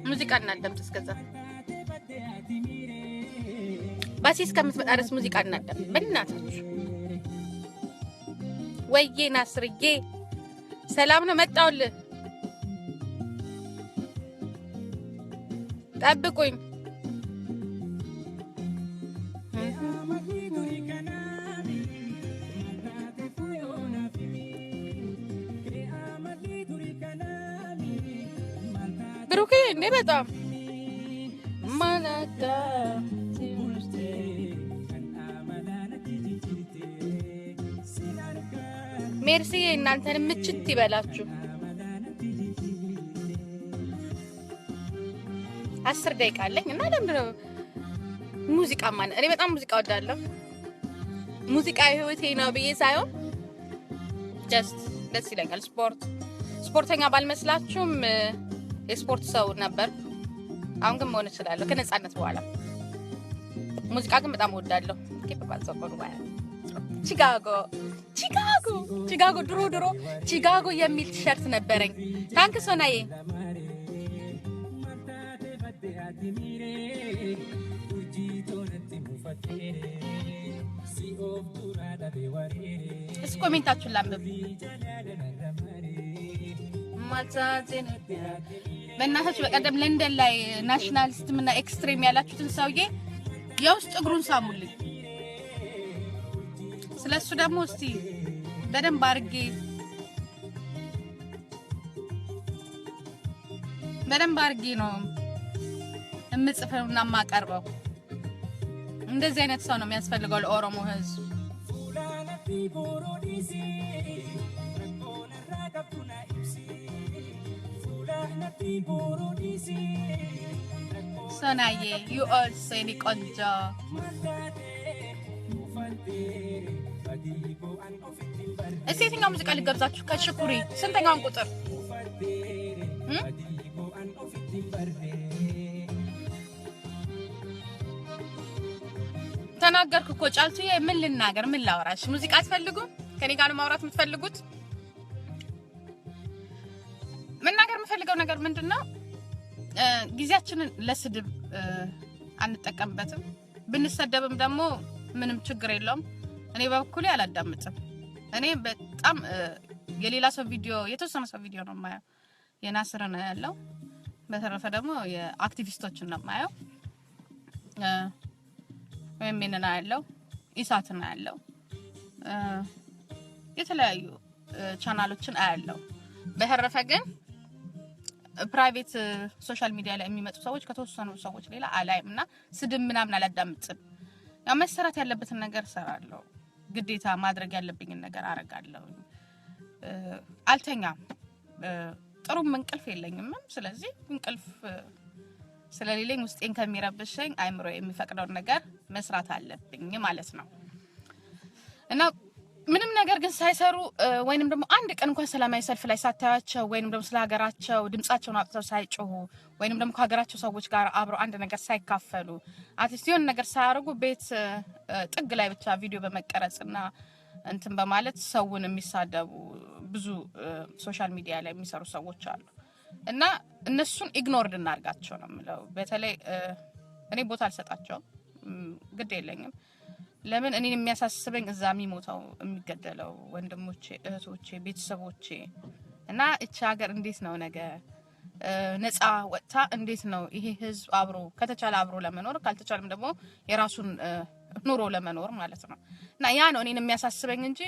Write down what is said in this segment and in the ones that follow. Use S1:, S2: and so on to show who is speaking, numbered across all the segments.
S1: ሙዚቃ እናዳምጥ እስከዛ ባሲ እስከምትመጣ ድረስ ሙዚቃ እናዳምጥ በእናታችሁ። ወይዬ ናስርዬ ሰላም ነው መጣሁልህ። ጠብቁኝ። ብሩኬ እንዴ በጣም ማናዳ ሜርሲ እናንተን ምችት ይበላችሁ። 10 ደቂቃ አለኝ እና ለምንድነው ሙዚቃ ማን እኔ በጣም ሙዚቃ ወዳለሁ። ሙዚቃ ህይወቴ ነው ብዬ ሳይሆን ጀስት ደስ ይለኛል። ስፖርተኛ ባልመስላችሁም የስፖርት ሰው ነበር። አሁን ግን መሆን እችላለሁ ከነጻነት በኋላ። ሙዚቃ ግን በጣም ወዳለሁ። ከበባል ዘቆሩ ባያ ቺካጎ ድሮ ቺካጎ የሚል ቲሸርት ነበረኝ። ታንክ ሶናዬ እስኪ ኮሜንታችሁን ላንብብ። በእናታችሁ በቀደም ለንደን ላይ ናሽናሊስትም እና ኤክስትሪም ያላችሁትን ሰውዬ የውስጥ እግሩን ሳሙልኝ። ስለሱ ደግሞ እስቲ በደንብ አርጌ ነው እምጽፈውና ማቀርበው። እንደዚህ አይነት ሰው ነው የሚያስፈልገው ለኦሮሞ ሕዝብ። ሶናዬ ዩ ኦልሶ የኔ ቆንጆ እስቲ የትኛው ሙዚቃ ልገብዛችሁ? ከሽኩሪ ስንተኛውን ቁጥር ተናገርኩ እኮ ጫልቱዬ። ምን ልናገር? ምን ላወራሽ? ሙዚቃ አትፈልጉም? ከኔ ጋር ማውራት የምትፈልጉት? መናገር የምፈልገው ነገር ምንድነው? ጊዜያችንን ለስድብ አንጠቀምበትም። ብንሰደብም ደግሞ ምንም ችግር የለውም። እኔ በበኩሌ አላዳምጥም። እኔ በጣም የሌላ ሰው ቪዲዮ የተወሰነ ሰው ቪዲዮ ነው የማየው። የናስር ነው ያለው። በተረፈ ደግሞ የአክቲቪስቶችን ነው የማየው። ወይም ምን ነው ያለው? ኢሳት ነው ያለው። የተለያዩ ቻናሎችን አያለው። በተረፈ ግን ፕራይቬት ሶሻል ሚዲያ ላይ የሚመጡ ሰዎች ከተወሰኑ ሰዎች ሌላ አላይምና ስድብ ምናምን አላዳምጥም። ያው መሰራት ያለበትን ነገር ሰራለሁ። ግዴታ ማድረግ ያለብኝን ነገር አረጋለሁ። አልተኛም። ጥሩም እንቅልፍ የለኝም። ስለዚህ እንቅልፍ ስለሌለኝ ውስጤን ከሚረብሸኝ አይምሮ የሚፈቅደውን ነገር መስራት አለብኝ ማለት ነው። እና ምንም ነገር ግን ሳይሰሩ ወይንም ደግሞ አንድ ቀን እንኳን ሰላማዊ ሰልፍ ላይ ሳታያቸው ወይንም ደግሞ ስለ ሀገራቸው ድምጻቸውን አውጥተው ሳይጮሁ ወይንም ደግሞ ከሀገራቸው ሰዎች ጋር አብረው አንድ ነገር ሳይካፈሉ አትሊስት የሆነ ነገር ሳያደርጉ ቤት ጥግ ላይ ብቻ ቪዲዮ በመቀረጽና እንትን በማለት ሰውን የሚሳደቡ ብዙ ሶሻል ሚዲያ ላይ የሚሰሩ ሰዎች አሉ። እና እነሱን ኢግኖርድ እናርጋቸው ነው የምለው። በተለይ እኔ ቦታ አልሰጣቸውም፣ ግድ የለኝም። ለምን እኔን የሚያሳስበኝ እዛ የሚሞተው የሚገደለው ወንድሞቼ፣ እህቶቼ፣ ቤተሰቦቼ እና እቺ ሀገር እንዴት ነው ነገ ነፃ ወጥታ እንዴት ነው ይሄ ህዝብ አብሮ ከተቻለ አብሮ ለመኖር ካልተቻለም ደግሞ የራሱን ኑሮ ለመኖር ማለት ነው። እና ያ ነው እኔን የሚያሳስበኝ እንጂ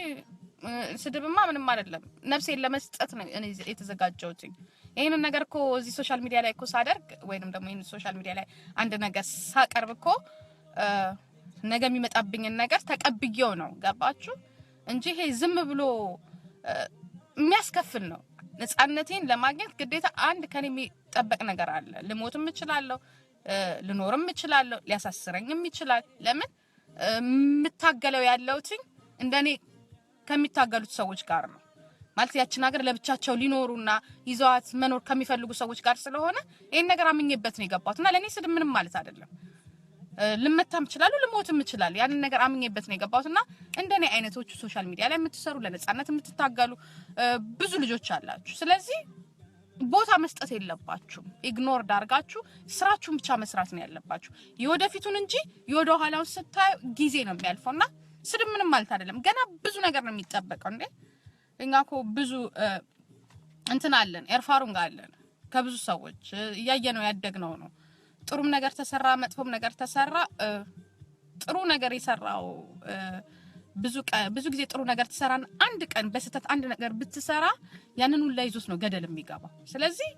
S1: ስድብማ ምንም አይደለም። ነፍሴን ለመስጠት ነው እኔ የተዘጋጀሁት። ይሄንን ነገር እኮ እዚህ ሶሻል ሚዲያ ላይ እኮ ሳደርግ ወይንም ደግሞ ይሄን ሶሻል ሚዲያ ላይ አንድ ነገር ሳቀርብ እኮ ነገ የሚመጣብኝን ነገር ተቀብዬው ነው። ገባችሁ? እንጂ ይሄ ዝም ብሎ የሚያስከፍል ነው። ነፃነቴን ለማግኘት ግዴታ አንድ ከኔ የሚጠበቅ ነገር አለ። ልሞትም እችላለሁ፣ ልኖርም እችላለሁ፣ ሊያሳስረኝም ይችላል። ለምን የምታገለው ያለውትኝ እንደኔ ከሚታገሉት ሰዎች ጋር ነው ማለት ያችን ሀገር ለብቻቸው ሊኖሩና ይዘዋት መኖር ከሚፈልጉ ሰዎች ጋር ስለሆነ ይሄን ነገር አምኜበት ነው የገባሁትና ለኔ ስድብ ምንም ማለት አይደለም። ልመታም ይችላል ልሞትም ይችላል ያን ነገር አምኜበት ነው የገባሁትና እንደኔ አይነቶቹ ሶሻል ሚዲያ ላይ የምትሰሩ ለነጻነት የምትታገሉ ብዙ ልጆች አላችሁ። ስለዚህ ቦታ መስጠት የለባችሁም። ኢግኖር ዳርጋችሁ ስራችሁን ብቻ መስራት ነው ያለባችሁ የወደፊቱን እንጂ የወደ ኋላውን ስታዩ ጊዜ ነው የሚያልፈውና ስድብ ምንም ማለት አይደለም። ገና ብዙ ነገር ነው የሚጠበቀው እንዴ እኛኮ ብዙ እንትን አለን ኤርፋሩን ጋር አለን ከብዙ ሰዎች ያያየነው ያደግነው ነው። ጥሩም ነገር ተሰራ መጥፎም ነገር ተሰራ ጥሩ ነገር ይሰራው ብዙ ጊዜ ጥሩ ነገር ተሰራን አንድ ቀን በስተት አንድ ነገር ብትሰራ ያንን ሁሉ ይዞስ ነው ገደል የሚገባው። ስለዚህ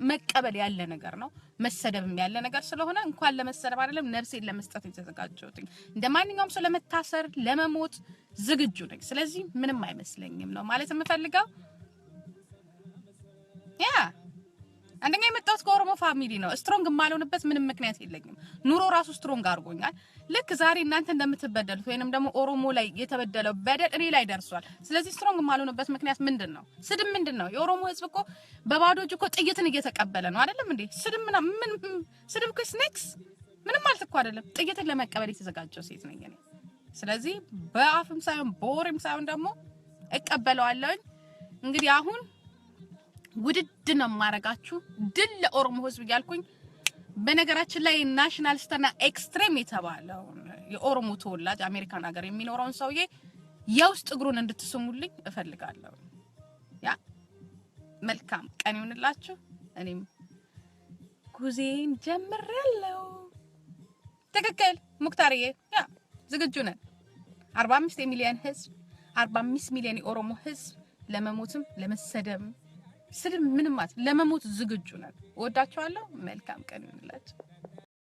S1: መቀበል ያለ ነገር ነው መሰደብም ያለ ነገር ስለሆነ እንኳን ለመሰደብ አይደለም ነፍሴን ለመስጠት የተዘጋጀሁት እንደማንኛውም ሰው ለመታሰር ለመሞት ዝግጁ ነኝ። ስለዚህ ምንም አይመስለኝም ነው ማለት የምፈልገው። ያ አንደኛ የመጣሁት ከኦሮሞ ፋሚሊ ነው። ስትሮንግ ማልሆንበት ምንም ምክንያት የለኝም። ኑሮ ራሱ ስትሮንግ አድርጎኛል። ልክ ዛሬ እናንተ እንደምትበደሉት ወይንም ደግሞ ኦሮሞ ላይ የተበደለው በደል እኔ ላይ ደርሷል። ስለዚህ ስትሮንግ ማልሆንበት ምክንያት ምንድነው? ስድብ ምንድነው? የኦሮሞ ህዝብ እኮ በባዶ እጅ እኮ ጥይትን እየተቀበለ ነው አይደለም እንዴ? ስድብ ምን ስድብ እኮ ስኔክስ ምንም ማለት እኮ አይደለም። ጥይትን ለመቀበል የተዘጋጀው ሴት ነኝ እኔ። ስለዚህ በአፍም ሳይሆን በወሬም ሳይሆን ደግሞ እቀበለዋለሁ። እንግዲህ አሁን ውድድ ነው ማረጋችሁ ድል ለኦሮሞ ህዝብ ያልኩኝ። በነገራችን ላይ ናሽናሊስትና ኤክስትሪም የተባለው የኦሮሞ ተወላጅ አሜሪካን ሀገር የሚኖረውን ሰውዬ የውስጥ እግሩን እንድትስሙልኝ እፈልጋለሁ። ያ መልካም ቀን ይሁንላችሁ። እኔም ጉዜን ጀምሬያለሁ። ትክክል ሙክታርዬ፣ ያ ዝግጁ ነን። 45 ሚሊዮን ህዝብ 45 ሚሊዮን የኦሮሞ ህዝብ ለመሞትም ለመሰደም ስድብ ምንም ማለት ለመሞት ዝግጁ ነን። ወዳችኋለሁ። መልካም ቀን ይሁንላችሁ።